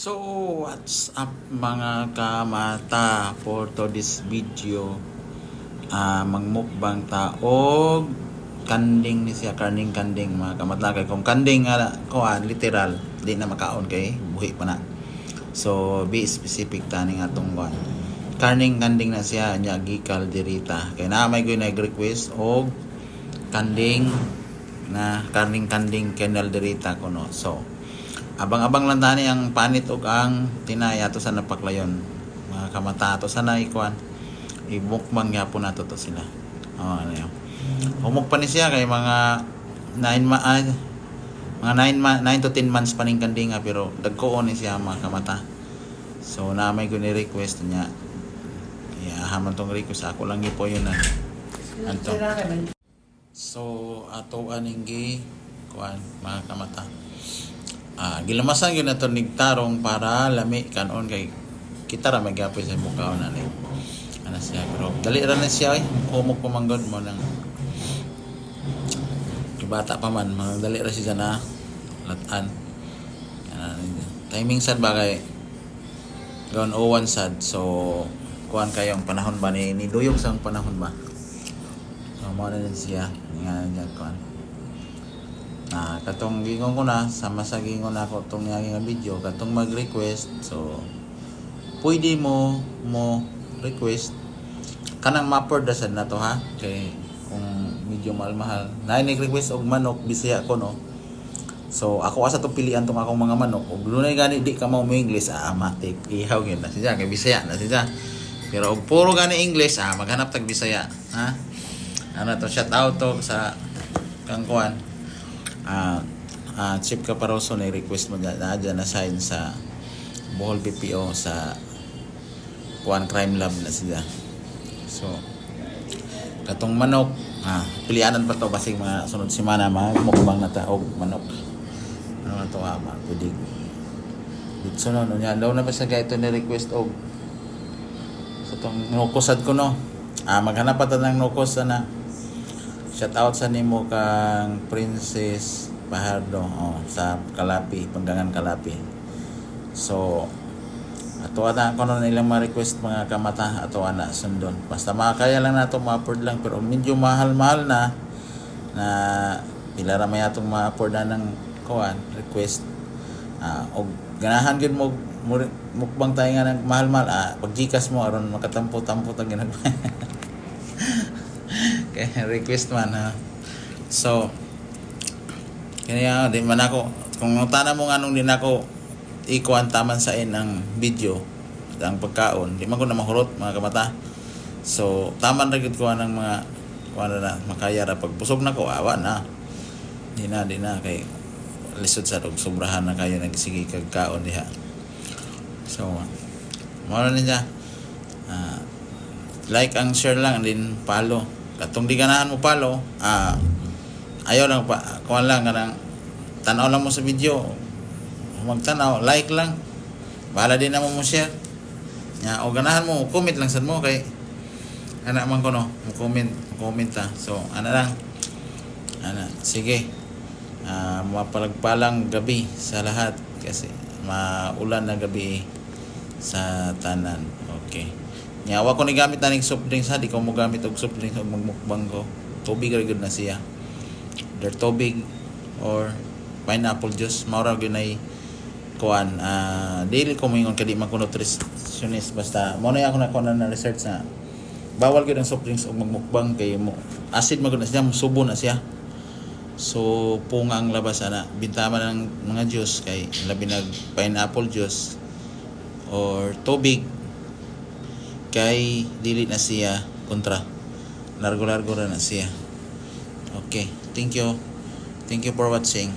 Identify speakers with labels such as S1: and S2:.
S1: So, what's up mga kamata? For this video, magmukbang taog kanding ni siya, kanding mga kamata. Kay kung kanding literal, di na makaon kay buhi pa na. So, be specific tani nga atong one. Kanding na siya nya gikal dirita. Kay na may gyud nag-request og kanding kennel dirita kuno. So, abang-abang lang tani ang panit ug ang tinay ato sa napaklayon mga kamata ato sana ikuan ibukbang gyapon nato to sila. Ano yun, humok pa ni siya kay mga 9 to 10 months pa ning kandinga pero dagkoon ni siya mga kamata. So na may guni request niya haman tong request ako lang gipo yun na anto. So ato aning gi kuan mga kamata, gilamasan yun na ito nigtarong para lami kanon kay kita ra magyapoy sa mukhaon na ano siya pero dali ra na siya humok pamanggod mo nang bata pa man dali ra siya na latan timing sad bagay gawon 01 sad. So kuan kayong panahon ba ni duyok sang panahon ba, so mo na din siya nga kuan. Katong gingon ko na sama sa gingon ako tong nga video katong mag-request. So pwede mo request kanang ma-upload sad na to ha, kay kung medyo mahal na nag-request og manok Bisaya ko no. So ako asa to pilian tong akong mga manok ug dunay gani di ka mo English matik ihaw gyud na siya kay Bisaya na siya. Pero og puro gani English maghanap tag Bisaya ha. Ano to, shout out to sa kang kuan Chief Caparoso na request mo na dyan na sign sa Bohol PPO sa Kuan Crime Lab na sila. So katong manok pilianan pa to basig mga sunod semana mukbang na taog manok ano na to pwede dito no nya daw na ba sa ito ni request og sa tong nukosad ko no maghanap pa ta ng nukos na shout out sa nimo kang Princess Bahardo sa Kalapi, Panggangan Kalapi. So ato ana kono nilang ma-request mga kamata ato ana sundon. Basta makakaya lang nato ma-afford lang pero medyo mahal na pila ra may atong ma-afford na ng kuan request. Og ganahan gyud mo mukbang tayo nga ng mahal-mahal pag Gcash mo aron makatampo-tampo tag ginagmay. Okay, request man ha. So kaya di man ako kung tana mo nganong din ako ikuan taman sa ang video ang pagkaon di man ko na mahurot mga kamata. So taman ra gid ko ng mga kuan na makaya ra pag busog na ko awa na di na kay lisod sa sobrahan na kayo nagsige kag kaon diha. So mao na niya like ang share lang din follow. Katong di ganahan mo follow, ayaw lang pa, kuha lang kanang tanaw lang mo sa video, magtanaw, like lang, bahala din naman mo share. O ganahan mo, comment lang sad mo kay anak man ko no, comment ta. So lang, sige, mapalagpalang gabi sa lahat kasi maulan na gabi sa tanan. Okay. Nyawa ko ni gamit na ng soft drinks ha, di ko mo gamit og soft drinks og magmukbang ko. Tubig ra gyud na siya. Der tubig or pineapple juice maura gyud nay kuan daily ko moingon kadi man ko nutritionist basta mo na ako na research na bawal gyud ang soft drinks og magmukbang kay mo acid man gyud na siya, subo na siya. So punga ang labas ana bintaman ng mga juice kay labi nag pineapple juice or tubig kay dili na siya kontra largo na siya. Okay, thank you for watching.